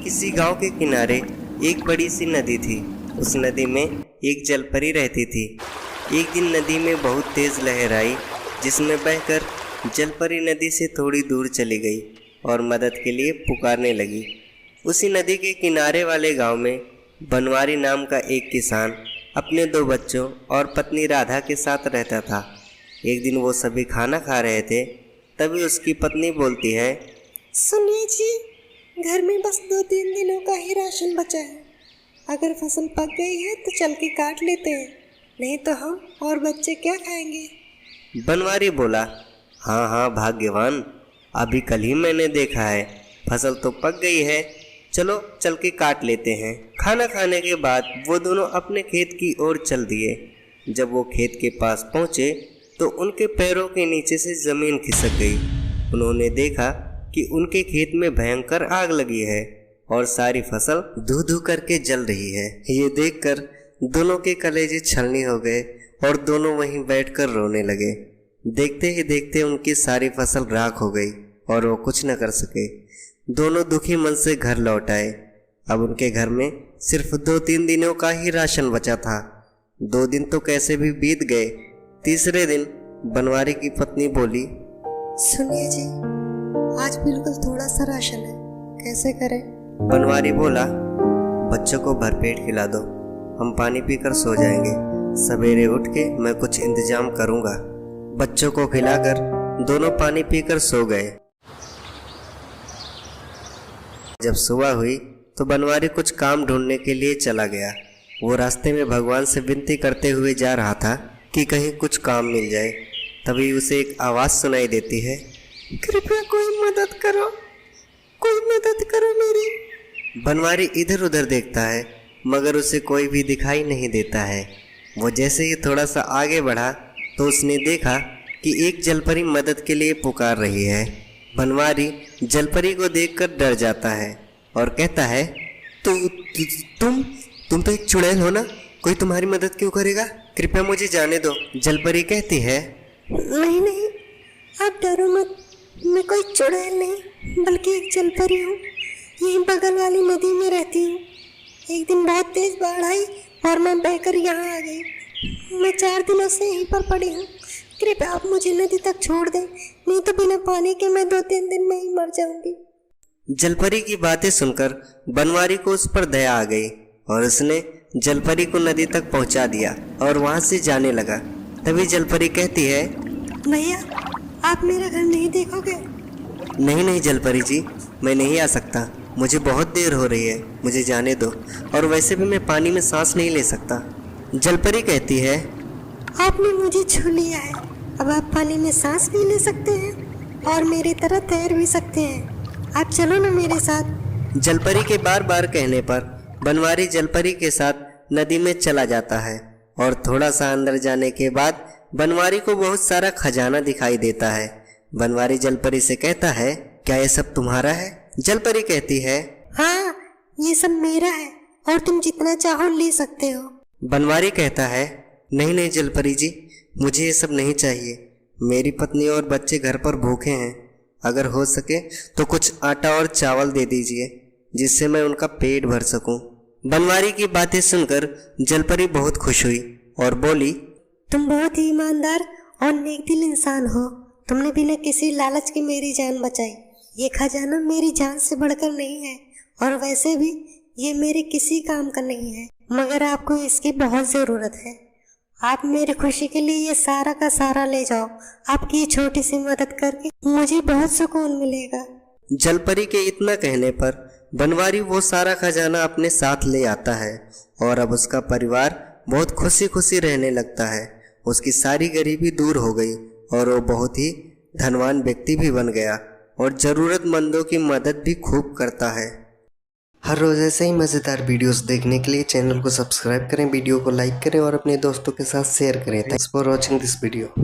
किसी गांव के किनारे एक बड़ी सी नदी थी। उस नदी में एक जलपरी रहती थी। एक दिन नदी में बहुत तेज लहर आई, जिसमें बहकर जलपरी नदी से थोड़ी दूर चली गई और मदद के लिए पुकारने लगी। उसी नदी के किनारे वाले गांव में बनवारी नाम का एक किसान अपने 2 बच्चों और पत्नी राधा के साथ रहता था। एक दिन वो सभी खाना खा रहे थे, तभी उसकी पत्नी बोलती है, सुनिए जी, घर में बस 2-3 दिनों का ही राशन बचा है। अगर फसल पक गई है तो चल के काट लेते हैं, नहीं तो हम और बच्चे क्या खाएंगे। बनवारी बोला, हाँ हाँ भाग्यवान, अभी कल ही मैंने देखा है, फसल तो पक गई है, चलो चल के काट लेते हैं। खाना खाने के बाद वो दोनों अपने खेत की ओर चल दिए। जब वो खेत के पास पहुँचे तो उनके पैरों के नीचे से ज़मीन खिसक गई। उन्होंने देखा कि उनके खेत में भयंकर आग लगी है और सारी फसल धू धू करके जल रही है। ये देखकर दोनों के कलेजे छलनी हो गए और दोनों वहीं बैठकर रोने लगे। देखते ही देखते उनकी सारी फसल राख हो गई और वो कुछ न कर सके। दोनों दुखी मन से घर लौट आए। अब उनके घर में सिर्फ 2-3 दिनों का ही राशन बचा था। 2 दिन तो कैसे भी बीत गए। तीसरे दिन बनवारी की पत्नी बोली, सुनिए जी, आज बिल्कुल थोड़ा सा राशन है, कैसे करें। बनवारी बोला, बच्चों को भरपेट खिला दो, हम पानी पीकर सो जाएंगे। सवेरे उठ के मैं कुछ इंतजाम करूंगा। बच्चों को खिलाकर दोनों पानी पीकर सो गए। जब सुबह हुई तो बनवारी कुछ काम ढूंढने के लिए चला गया। वो रास्ते में भगवान से विनती करते हुए जा रहा था कि कहीं कुछ काम मिल जाए। तभी उसे एक आवाज़ सुनाई देती है, कृपया कोई मदद करो, कोई मदद करो मेरी। बनवारी इधर उधर देखता है मगर उसे कोई भी दिखाई नहीं देता है। वो जैसे ही थोड़ा सा आगे बढ़ा तो उसने देखा कि एक जलपरी मदद के लिए पुकार रही है। बनवारी जलपरी को देखकर डर जाता है और कहता है, तुम तो एक चुड़ैल हो ना, कोई तुम्हारी मदद क्यों करेगा, कृपया मुझे जाने दो। जलपरी कहती है, नहीं, आप डरो मत, मैं कोई चुड़ैल नहीं बल्कि एक जलपरी हूँ। यहीं बगल वाली नदी में रहती हूँ। एक दिन बहुत तेज बाढ़ आई और मैं बहकर यहाँ आ गई। मैं 4 दिनों से यहीं पर पड़ी हूँ। कृपया आप मुझे नदी तक छोड़ दें, नहीं तो बिना पानी के मैं 2-3 दिन में ही मर जाऊंगी। जलपरी की बातें सुनकर बनवारी को उस पर दया आ गई और उसने जलपरी को नदी तक पहुँचा दिया और वहाँ से जाने लगा। तभी जलपरी कहती है, भैया आप मेरा घर नहीं देखोगे। नहीं जलपरी जी, मैं नहीं आ सकता, मुझे बहुत देर हो रही है, मुझे जाने दो, और वैसे भी मैं पानी में सांस नहीं ले सकता। जलपरी कहती है, आपने मुझे छू लिया है, अब आप पानी में सांस भी ले सकते हैं और मेरी तरह तैर भी सकते हैं। आप चलो ना मेरे साथ। जलपरी के बार बार कहने पर बनवारी जलपरी के साथ नदी में चला जाता है और थोड़ा सा अंदर जाने के बाद बनवारी को बहुत सारा खजाना दिखाई देता है। बनवारी जलपरी से कहता है, क्या ये सब तुम्हारा है। जलपरी कहती है, हाँ ये सब मेरा है और तुम जितना चाहो ले सकते हो। बनवारी कहता है, नहीं जलपरी जी, मुझे ये सब नहीं चाहिए। मेरी पत्नी और बच्चे घर पर भूखे हैं, अगर हो सके तो कुछ आटा और चावल दे दीजिए जिससे मैं उनका पेट भर सकूं। बनवारी की बातें सुनकर जलपरी बहुत खुश हुई और बोली, तुम बहुत ही ईमानदार और नेकदिल इंसान हो। तुमने बिना किसी लालच के मेरी जान बचाई। ये खजाना मेरी जान से बढ़कर नहीं है और वैसे भी ये मेरे किसी काम का नहीं है, मगर आपको इसकी बहुत ज़रूरत है। आप मेरी खुशी के लिए ये सारा का सारा ले जाओ। आपकी ये छोटी सी मदद करके मुझे बहुत सुकून मिलेगा। जलपरी के इतना कहने पर बनवारी वो सारा खजाना अपने साथ ले आता है और अब उसका परिवार बहुत खुशी खुशी रहने लगता है। उसकी सारी गरीबी दूर हो गई और वो बहुत ही धनवान व्यक्ति भी बन गया और ज़रूरतमंदों की मदद भी खूब करता है। हर रोज़ ऐसे ही मज़ेदार वीडियोस देखने के लिए चैनल को सब्सक्राइब करें, वीडियो को लाइक करें और अपने दोस्तों के साथ शेयर करें। Thanks for watching this video.